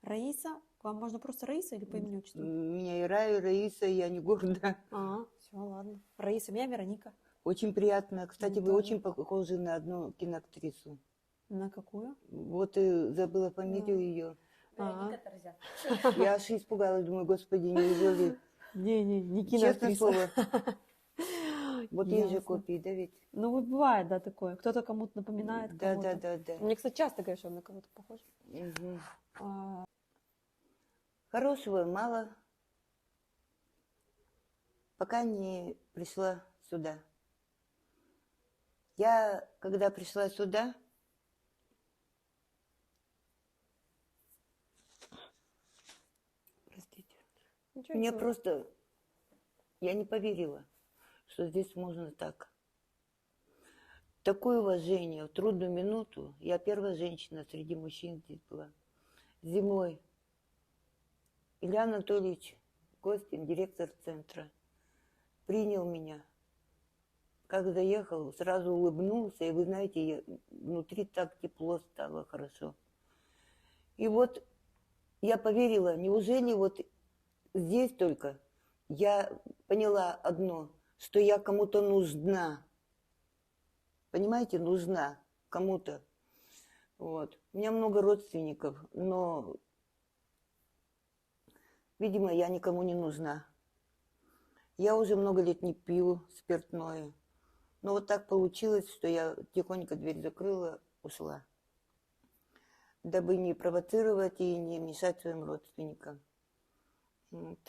Раиса? К вам можно просто Раиса или по имени отчеству? Меня и Рая, и Раиса, я не горда. Все, ладно. Раиса, меня Вероника. Очень приятно. Кстати, вы тоже. очень похожи на одну киноактрису. На какую? Вот забыла фамилию ее. Вероника Торзян. Я аж испугалась, думаю, господи, неужели? Не Честное киноактриса. слово. Вот есть же Ясно. копии, да ведь? Ну вот бывает, да, такое. Кто-то кому-то напоминает Да, кого-то. да. Мне, кстати, часто говорят, что он на кого-то похож. Мгм. А, Хорошего мало, пока не пришла сюда. Я, когда пришла сюда, простите, ничего, мне ничего. просто, я не поверила, что здесь можно так. Такое уважение в трудную минуту. Я первая женщина среди мужчин здесь была. Зимой Илья Анатольевич Костин, директор центра, принял меня. Как заехал, сразу улыбнулся, и вы знаете, внутри так тепло стало, хорошо. И вот я поверила, неужели вот здесь только я поняла одно, что я кому-то нужна. Понимаете, нужна кому-то. Вот. У меня много родственников, но, видимо, я никому не нужна. Я уже много лет не пью спиртное. Но вот так получилось, что я тихонько дверь закрыла, ушла. Дабы не провоцировать и не мешать своим родственникам. Вот.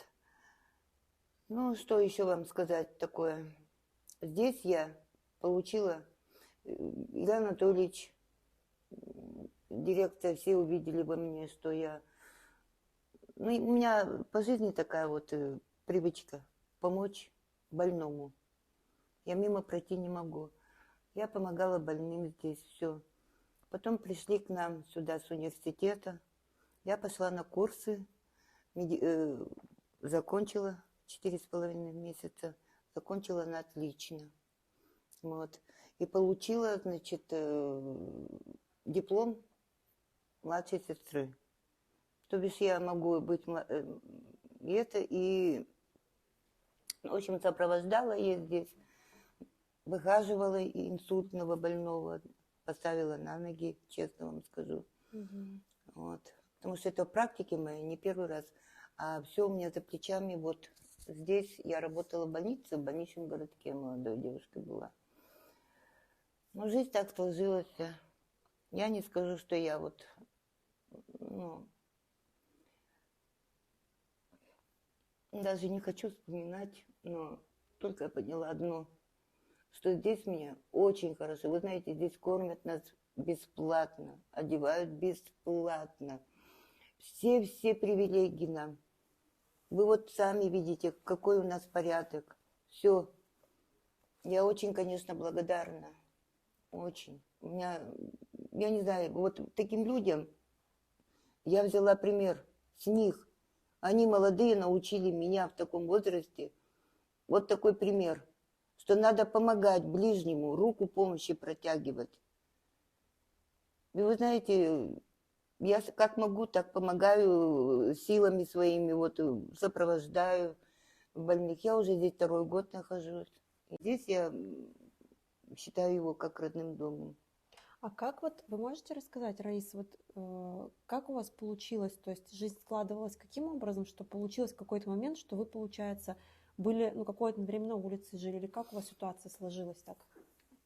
Ну, что еще вам сказать такое? Здесь я получила, Илья Анатольевич, директор, все увидели во мне, что я... Ну, у меня по жизни такая вот привычка помочь больному. Я мимо пройти не могу. Я помогала больным здесь, все. Потом пришли к нам сюда с университета. Я пошла на курсы, закончила 4,5 месяца, закончила на отлично. Вот. И получила, значит, диплом младшей сестры. То бишь я могу быть и, в общем, сопровождала ее здесь, выхаживала инсультного больного, поставила на ноги, честно вам скажу. Угу. Вот. Потому что это в практике моей не первый раз. А все у меня за плечами. Вот здесь я работала в больнице, в больничном городке, молодой девушкой была. Но жизнь так сложилась. Я не скажу, что я вот, ну, даже не хочу вспоминать, но только я поняла одно, что здесь меня очень хорошо. Вы знаете, здесь кормят нас бесплатно, одевают бесплатно. Все привилегии нам. Вы вот сами видите, какой у нас порядок. Все. Я очень, конечно, благодарна. Очень. У меня, я не знаю, вот таким людям я взяла пример с них. Они молодые, научили меня в таком возрасте. Вот такой пример, что надо помогать ближнему, руку помощи протягивать. И вы знаете, я как могу, так помогаю силами своими, вот сопровождаю больных. Я уже здесь 2-й год нахожусь. И здесь я считаю его как родным домом. А как вот, вы можете рассказать, Раиса, вот как у вас получилось, то есть жизнь складывалась каким образом, что получилось в какой-то момент, что вы, получается, были, ну, какое-то время на улице жили, или как у вас ситуация сложилась так?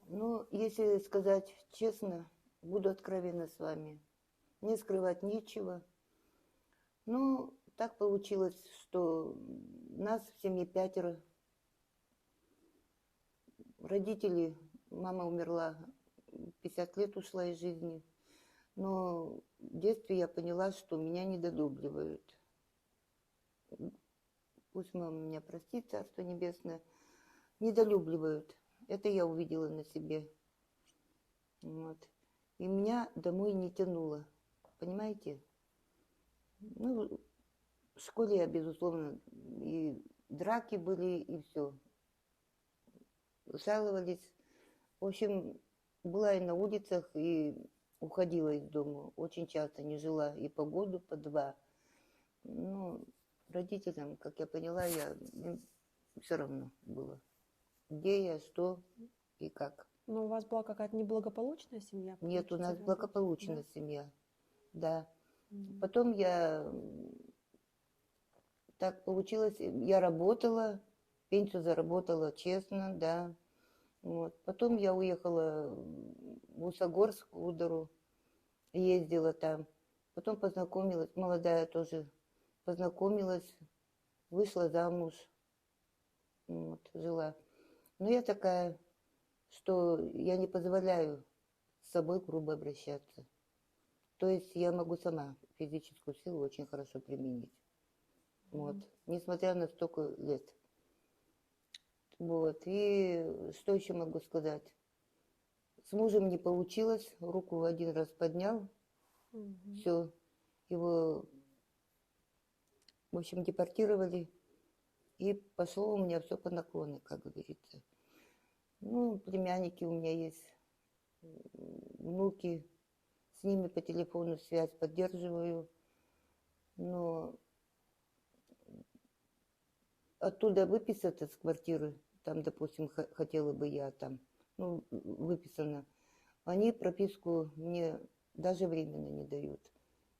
Ну, если сказать честно, буду откровенна с вами. Мне скрывать нечего. Ну, так получилось, что нас в семье 5. Родители, мама умерла, 50 лет ушла из жизни. Но в детстве я поняла, что меня недолюбливают. Пусть мама меня простит, Царство Небесное. Недолюбливают. Это я увидела на себе. Вот. И меня домой не тянуло. Понимаете? Ну, в школе я, безусловно, и драки были, и все. Жаловались. В общем, была и на улицах, и уходила из дома, очень часто не жила и по году, по два. Ну, родителям, как я поняла, все равно было, где я, что и как. Но у вас была какая-то неблагополучная семья, Нет, у нас получается, да? благополучная семья, да. Мгм. Потом так получилось, я работала, пенсию заработала честно, да. Вот. Потом я уехала в Усогорск, в Удару, ездила там. Потом познакомилась, молодая тоже, познакомилась, вышла замуж, вот, жила. Но я такая, что я не позволяю с собой грубо обращаться. То есть я могу сама физическую силу очень хорошо применить. Вот. Несмотря на столько лет. Вот. И что еще могу сказать? С мужем не получилось. Руку один раз поднял. Мгм. Все. Его, в общем, депортировали. И пошло у меня все по наклону, как говорится. Ну, племянники у меня есть, внуки. С ними по телефону связь поддерживаю. Но оттуда выписаться с квартиры, там, допустим, хотела бы я там, ну, выписана, они прописку мне даже временно не дают.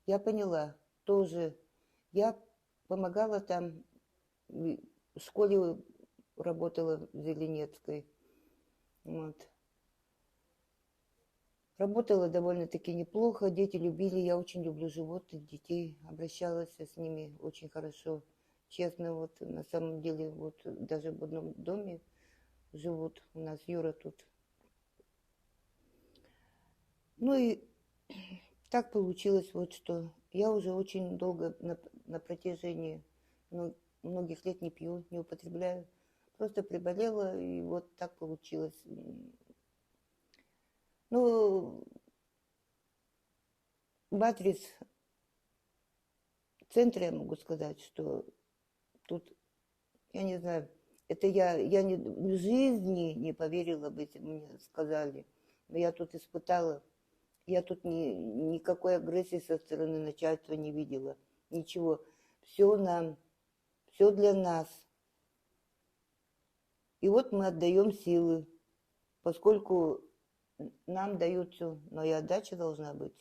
Я поняла, тоже, я помогала там, в школе работала в Зеленецкой, вот. Работала довольно-таки неплохо, дети любили, я очень люблю животных, детей, обращалась с ними очень хорошо. Честно, вот на самом деле, вот даже в одном доме живут, у нас Юра тут. Ну и так получилось вот, что я уже очень долго на протяжении многих лет не пью, не употребляю. Просто приболела, и вот так получилось. Ну, в адрес центра я могу сказать, что тут, я не знаю, это я в жизни не поверила бы, если бы мне сказали. Но я тут испытала, я тут никакой агрессии со стороны начальства не видела. Ничего. Все нам, все для нас. И вот мы отдаем силы, поскольку нам дают все, но и отдача должна быть.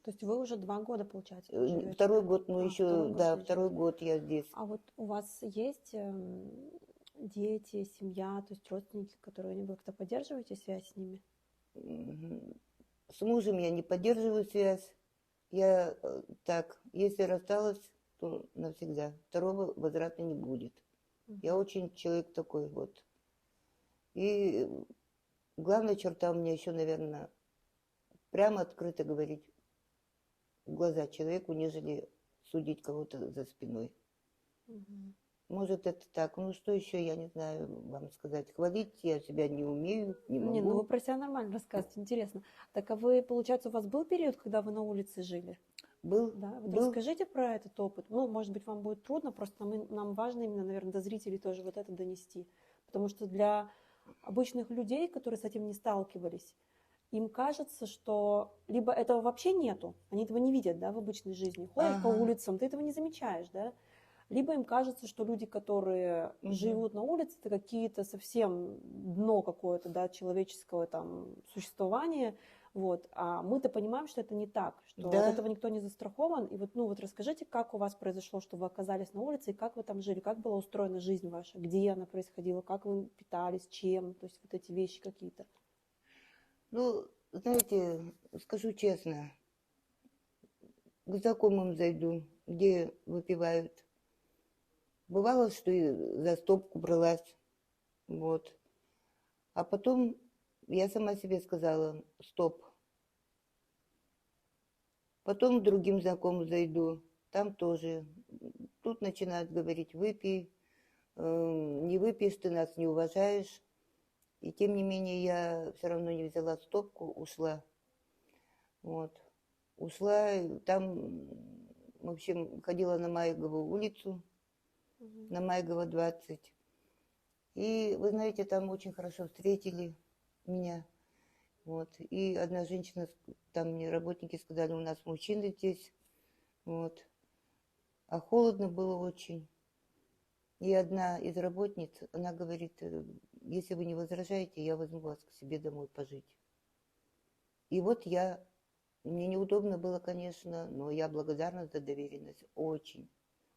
То есть вы уже 2 года, получается, живете, Второй да? год, ну еще, Второй год да, вы второй живете. год я здесь. А вот у вас есть дети, семья, то есть родственники, которые вы как-то поддерживаете связь с ними? С мужем я не поддерживаю связь. Я так, если рассталась, то навсегда. Второго возврата не будет. Я очень человек такой вот. И главная черта у меня еще, наверное, прямо открыто говорить в глаза человеку, нежели судить кого-то за спиной. Может, это так. Ну, что еще, я не знаю вам сказать. Хвалить я себя не умею, не могу. Не, ну вы про себя нормально рассказываете, интересно. Так а вы, получается, у вас был период, когда вы на улице жили? Был. Да? Вот был. расскажите про этот опыт. Ну, может быть, вам будет трудно, просто нам важно именно, наверное, до зрителей тоже вот это донести. Потому что для обычных людей, которые с этим не сталкивались, им кажется, что либо этого вообще нету, они этого не видят, да, в обычной жизни. Ходят по улицам, ты этого не замечаешь, да. Либо им кажется, что люди, которые живут на улице, это какие-то совсем дно какое-то, да, человеческого там существования. Вот. А мы-то понимаем, что это не так, что от этого никто не застрахован. И вот, ну, вот расскажите, как у вас произошло, что вы оказались на улице, и как вы там жили, как была устроена жизнь ваша, где она происходила, как вы питались, чем, то есть вот эти вещи какие-то. Ну, знаете, скажу честно, к знакомым зайду, где выпивают. Бывало, что и за стопку бралась, вот. А потом я сама себе сказала, стоп. Потом к другим знакомым зайду, там тоже. Тут начинают говорить, выпей, не выпьешь, ты нас не уважаешь. И тем не менее я все равно не взяла стопку, ушла. Вот. Ушла, там, в общем, ходила на Майгову улицу, на Майгова 20. И, вы знаете, там очень хорошо встретили меня. Вот. И одна женщина, там мне работники сказали, у нас мужчины здесь. Вот. А холодно было очень. И одна из работниц, она говорит, если вы не возражаете, я возьму вас к себе домой пожить. И вот мне неудобно было, конечно, но я благодарна за доверенность. Очень,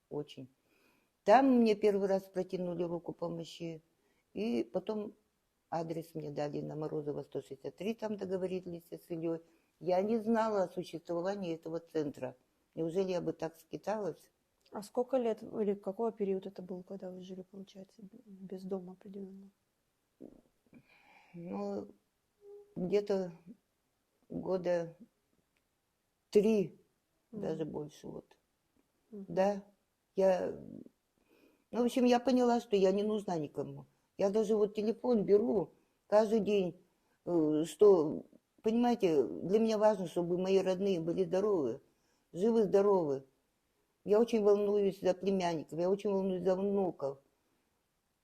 очень. Там мне первый раз протянули руку помощи, и потом адрес мне дали на Морозова 163, там договорились с Ильей. Я не знала о существовании этого центра. Неужели я бы так скиталась? А сколько лет или какой период это был, когда вы жили, получается, без дома определенно? Ну, где-то года 3, даже больше. Вот. Да, ну, в общем, я поняла, что я не нужна никому. Я даже вот телефон беру каждый день, что, понимаете, для меня важно, чтобы мои родные были здоровы, живы-здоровы. Я очень волнуюсь за племянников, я очень волнуюсь за внуков.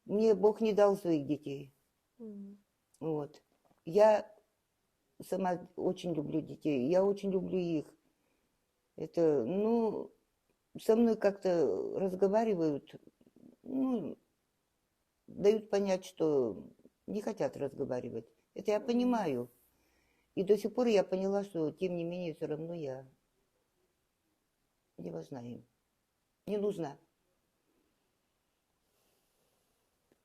Мне Бог не дал своих детей. Вот. Я сама очень люблю детей, я очень люблю их. Это, ну, со мной как-то разговаривают, ну, дают понять, что не хотят разговаривать. Это я понимаю. И до сих пор я поняла, что, тем не менее, все равно я не важна им. Не нужна.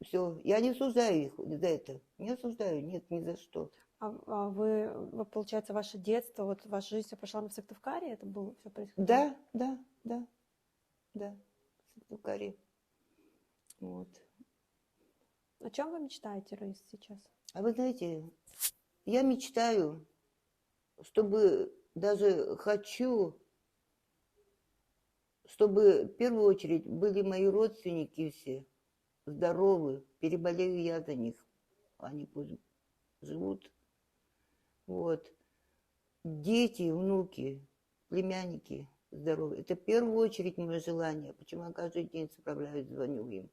Все, я не осуждаю их за это. Не осуждаю, нет, ни за что. А вы, получается, ваше детство, вот ваша жизнь вся прошла в Сыктывкаре? Это было все происходило? Да, в Сыктывкаре. Вот. О чем вы мечтаете, Раис, сейчас? А вы знаете, я мечтаю, чтобы даже хочу, чтобы в первую очередь были мои родственники все здоровы, переболею я за них, они пусть живут. Вот. Дети, внуки, племянники здоровы. Это в первую очередь мое желание. Почему я каждый день справляюсь, звоню им.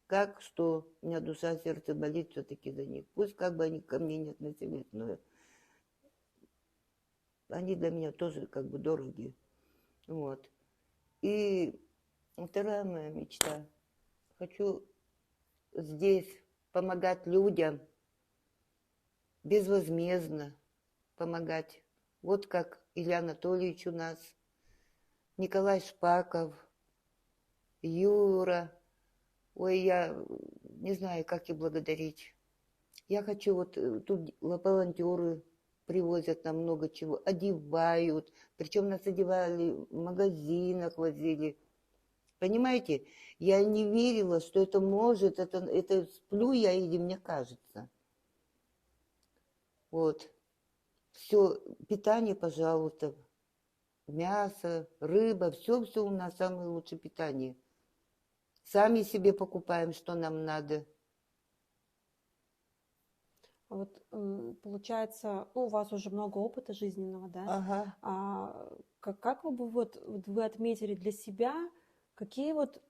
Как, что, у меня душа, сердце болит все-таки за них. Пусть как бы они ко мне не относились, но они для меня тоже как бы дороги. Вот. И вторая моя мечта. Хочу здесь помогать людям безвозмездно помогать. Вот как Илья Анатольевич у нас, Николай Шпаков, Юра. Ой, я не знаю, как их благодарить. Я хочу, вот тут волонтеры привозят нам много чего, одевают. Причем нас одевали в магазинах, возили. Понимаете, я не верила, что это может, это сплю я или мне кажется. Вот. Все, питание, пожалуйста, мясо, рыба, все у нас самое лучшее питание. Сами себе покупаем, что нам надо. Вот получается, ну, у вас уже много опыта жизненного, да? Ага. А как вы бы вот вы отметили для себя, какие вот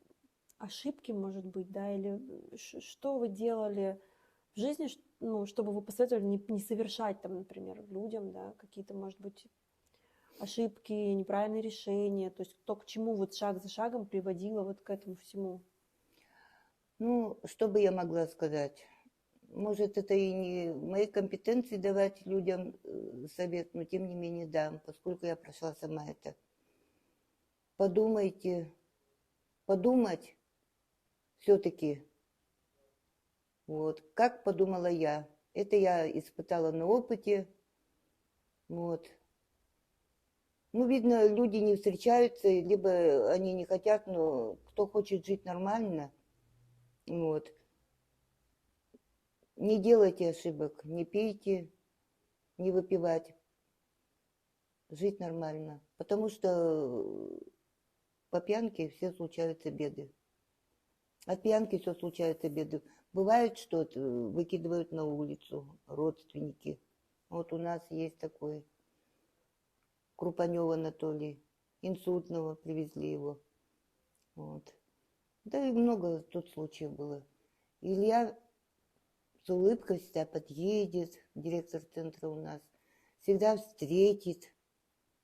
ошибки, может быть, да, или что вы делали в жизни, ну, чтобы вы посоветовали не совершать там, например, людям, да, какие-то, может быть, ошибки, неправильные решения, то есть то, к чему вот шаг за шагом приводило вот к этому всему? Ну, что бы я могла сказать? Может, это и не в моей компетенции давать людям совет, но тем не менее дам, поскольку я прошла сама это. Подумайте, подумать все-таки, вот, как подумала я. Это я испытала на опыте, вот. Ну, видно, люди не встречаются, либо они не хотят, но кто хочет жить нормально, вот. Не делайте ошибок, не пейте, не выпивать, жить нормально. Потому что по пьянке все случаются беды. От пьянки все случаются беды. Бывает, что выкидывают на улицу родственники. Вот у нас есть такой Крупанев Анатолий, инсультного привезли его. Вот. Да и много тут случаев было. Илья с улыбкой всегда подъедет, директор центра у нас, всегда встретит.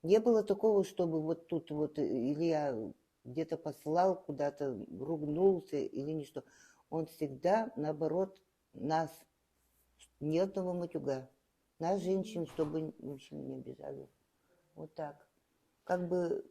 Не было такого, чтобы вот тут вот Илья где-то послал, куда-то ругнулся или ничто. Он всегда, наоборот, нас, ни одного матюга. Нас, женщин, чтобы мужчин не обижали. Вот так. Как бы...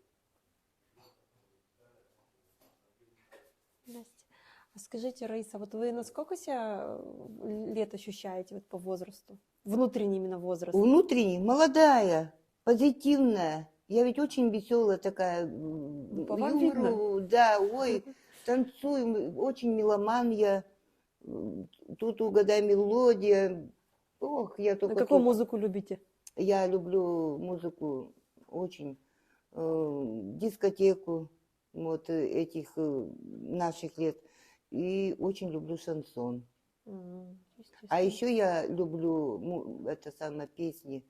Настя. А скажите, Раиса, вот вы насколько себя лет ощущаете вот по возрасту? Внутренний именно возраст. Внутренне молодая, позитивная. Я ведь очень веселая такая. Ну, по вам видно. Юмору, да, ой, танцуем, очень меломан я. Тут угадай мелодия. Ох, я А только... какую музыку любите? Я люблю музыку очень. Дискотеку вот этих наших лет. И очень люблю шансон. А еще я люблю это самое песни.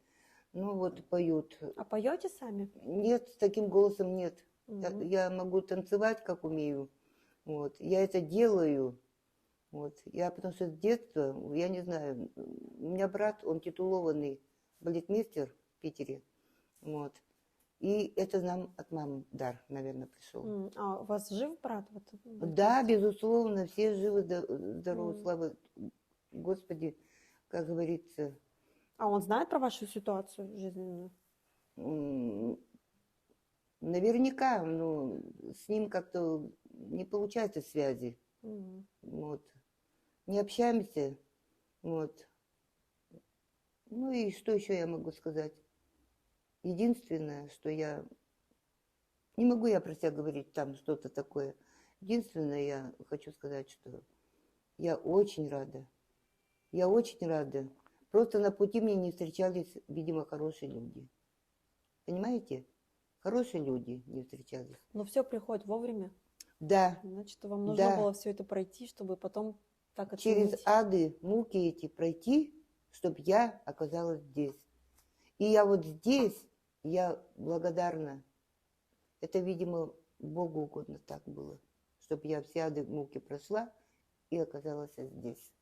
Ну вот поют. А поете сами? Нет, с таким голосом нет. Я могу танцевать, как умею. Вот. Я это делаю. Вот. Я потому что с детства, я не знаю, у меня брат, он титулованный балетмейстер в Питере. Вот. И это нам от мамы дар, наверное, пришел. А у вас жив брат? Вот, да, безусловно, все живы, здоровы, слава Господи, как говорится. А он знает про вашу ситуацию жизненную? Наверняка, но с ним как-то не получается связи. Вот. Не общаемся. Вот. Ну и что еще я могу сказать? Единственное, что я... Не могу я про себя говорить там что-то такое. Единственное, я хочу сказать, что я очень рада. Я очень рада. Просто на пути мне не встречались, видимо, хорошие люди. Понимаете? Хорошие люди не встречались. Но все приходит вовремя. Да. Значит, вам нужно было все это пройти, чтобы потом так оценить. Через ады, муки эти пройти, чтобы я оказалась здесь. И я вот здесь, я благодарна. Это, видимо, Богу угодно так было, чтобы я все ады, муки прошла и оказалась здесь.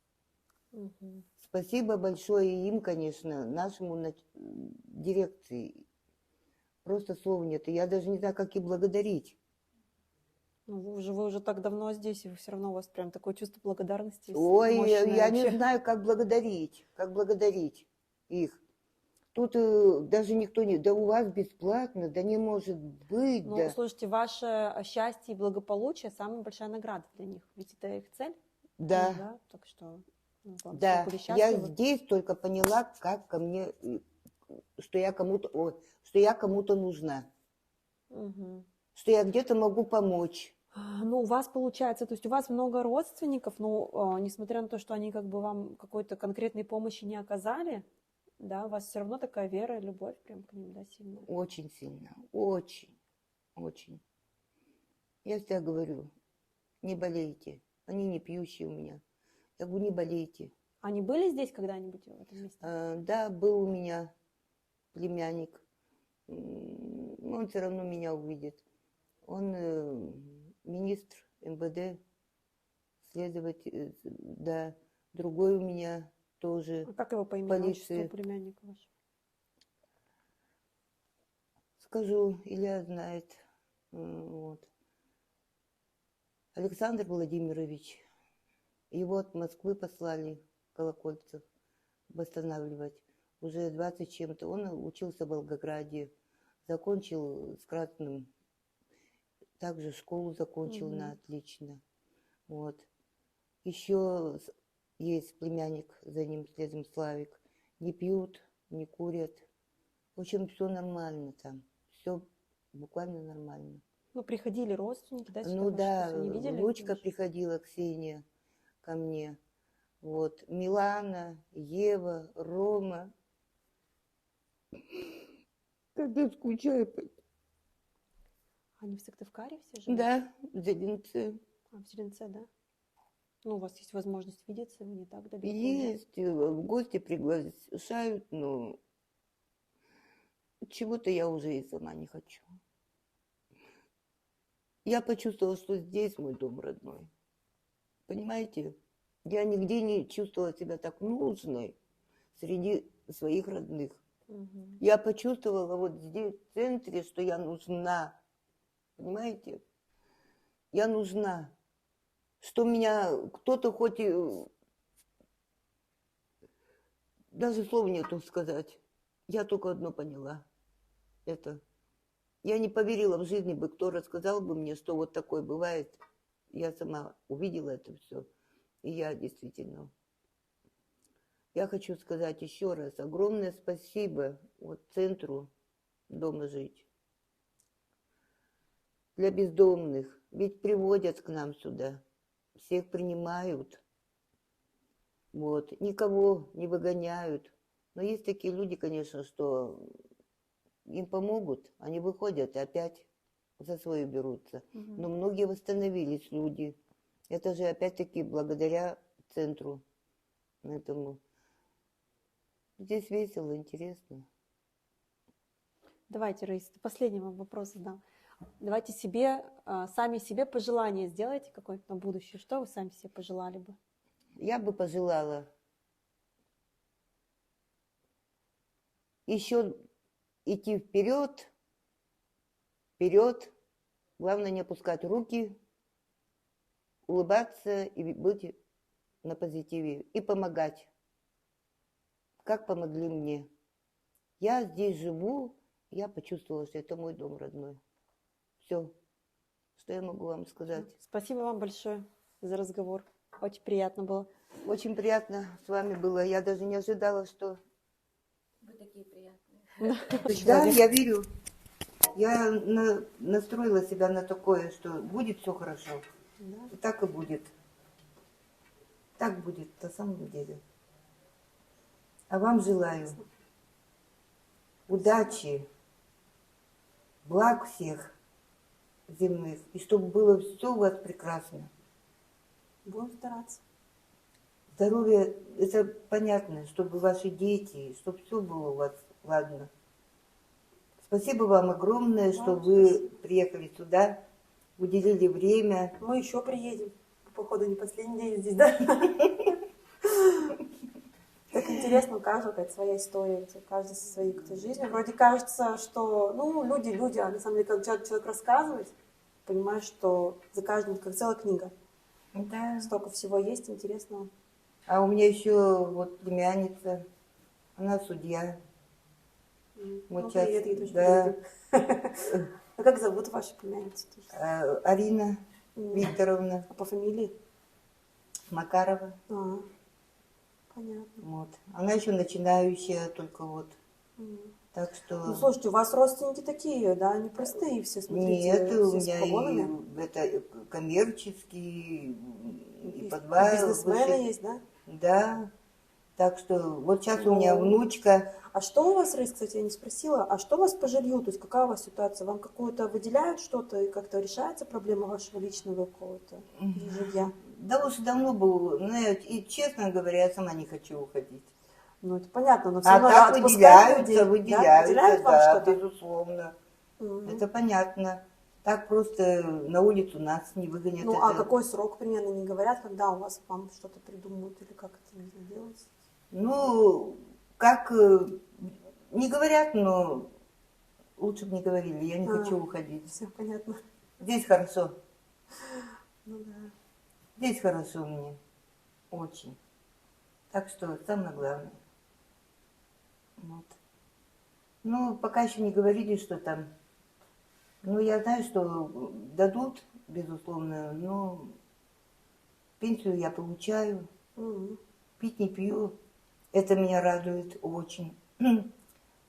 Спасибо большое им, конечно, нашему дирекции. Просто слов нет. И я даже не знаю, как и благодарить. Ну, вы уже так давно здесь, и все равно у вас прям такое чувство благодарности. Ой, я не знаю, как благодарить их. Тут даже никто не... Да у вас бесплатно, да не может быть. Ну, да. слушайте, ваше счастье и благополучие – самая большая награда для них. Ведь это их цель. Да. Ну, да, так что... Да, я здесь только поняла, как ко мне, что я кому-то нужна, что я где-то могу помочь. Ну, у вас получается, то есть у вас много родственников, но несмотря на то, что они как бы вам какой-то конкретной помощи не оказали, да, у вас все равно такая вера и любовь прям к ним, да, сильная. Очень сильно, очень, очень. Я всегда говорю, не болейте, они не пьющие у меня. Я говорю, не болейте. Они были здесь когда-нибудь в этом месте? Да, был у меня племянник. Он все равно меня увидит. Он министр МВД, следователь, да. Другой у меня тоже. А как его по имени, отчеству племянника вашего? Скажу, Илья знает. Вот. Александр Владимирович. Его от Москвы послали, Колокольцев, восстанавливать. Уже 20 чем-то. Он учился в Волгограде, закончил с красным, также школу закончил на отлично. Вот. Еще есть племянник, за ним следом Славик. Не пьют, не курят. В общем, все нормально там. Все буквально нормально. Ну, приходили родственники, да? Ну да, внучка приходила, Ксения, ко мне. Вот. Милана, Ева, Рома. Когда скучаю. Они в Сыктывкаре все живут? Да, в Зеленце. В Зеленце, да? Ну, у вас есть возможность видеться, вы не так далеко? Есть, в гости приглашают, но чего-то я уже и сама не хочу. Я почувствовала, что здесь мой дом родной. Понимаете? Я нигде не чувствовала себя так нужной среди своих родных. Мгм. Я почувствовала вот здесь, в центре, что я нужна. Понимаете? Я нужна. Что меня кто-то хоть и... Даже слова нету сказать. Я только одно поняла. Это... Я не поверила в жизни бы, кто рассказал бы мне, что вот такое бывает. Я сама увидела это все. И я действительно... Я хочу сказать еще раз огромное спасибо вот центру «Дома жить». Для бездомных. Ведь приводят к нам сюда. Всех принимают. Вот. Никого не выгоняют. Но есть такие люди, конечно, что им помогут, они выходят и опять за свое берутся. Мгм. Но многие восстановились люди. Это же опять-таки благодаря центру этому. Здесь весело, интересно. Давайте, Раиса, последний вам вопрос задам. Давайте себе, сами себе пожелание сделайте какое-то на будущее. Что вы сами себе пожелали бы? Я бы пожелала еще идти вперед, вперед. Главное не опускать руки, улыбаться и быть на позитиве. И помогать. Как помогли мне. Я здесь живу, я почувствовала, что это мой дом родной. Все, что я могу вам сказать. Спасибо вам большое за разговор. Очень приятно было. Очень приятно с вами было. Я даже не ожидала, что... Вы такие приятные. Да, я верю. Я настроила себя на такое, что будет все хорошо. Да. И так и будет. Так будет на самом деле. А вам желаю удачи, благ всех земных, и чтобы было все у вас прекрасно. Будем стараться. Здоровье, это понятно, чтобы ваши дети, чтобы все было у вас ладно. Спасибо вам огромное, что вы приехали сюда, уделили время. Мы еще приедем. Походу, не последний день здесь, да? Так интересно, у каждого какая-то своя история, каждый со своей какой-то жизнью. Вроде кажется, что, ну, люди, а на самом деле, как человек рассказывает, понимаешь, что за каждым как целая книга. Да. Столько всего есть интересного. А у меня еще вот племянница, она судья. Вот Ну, сейчас, привет, ей тоже да. привет. А как зовут вашу племянницу? Арина Викторовна А по фамилии? Макарова. Понятно. Вот. Она еще начинающая, только вот. Так что... Ну, слушайте, у вас родственники такие, да, непростые все, смотрите. Нет, у все с меня погонами. и это коммерческий, и по И два бизнесмены выше. есть, да? Да. Так что вот сейчас у Ну. меня внучка. А что у вас, Рейс, кстати, я не спросила, а что у вас по жилью, то есть какая у вас ситуация? Вам какую-то выделяют что-то и как-то решается проблема вашего личного какого-то жилья? Да уж давно был, ну, и честно говоря, я сама не хочу уходить. Ну, это понятно, но все А равно так отпускают выделяются, людей, да? выделяются, Выделяют вам да, что-то? безусловно. Мгм. Это понятно. Так просто на улицу нас не выгонят. Ну, это... а какой срок примерно не говорят, когда у вас вам что-то придумают или как это нужно делать? Ну, как не говорят, но лучше бы не говорили. Я не хочу уходить. Все понятно. Здесь хорошо. Ну да. Здесь хорошо мне. Очень. Так что самое главное. Вот. Ну, пока еще не говорили, что там. Ну, я знаю, что дадут, безусловно, но пенсию я получаю. Пить не пью. Это меня радует очень.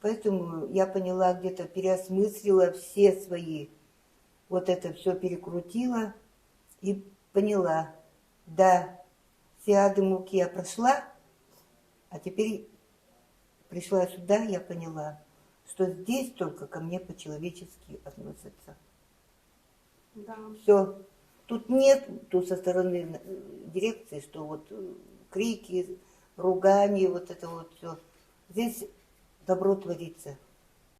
Поэтому я поняла, где-то переосмыслила все свои, вот это все перекрутила и поняла, да, все ады муки я прошла, а теперь пришла сюда, я поняла, что здесь только ко мне по-человечески относятся. Да. Все. Тут нет тут со стороны дирекции, что вот крики, ругания, вот это вот все. Здесь добро творится.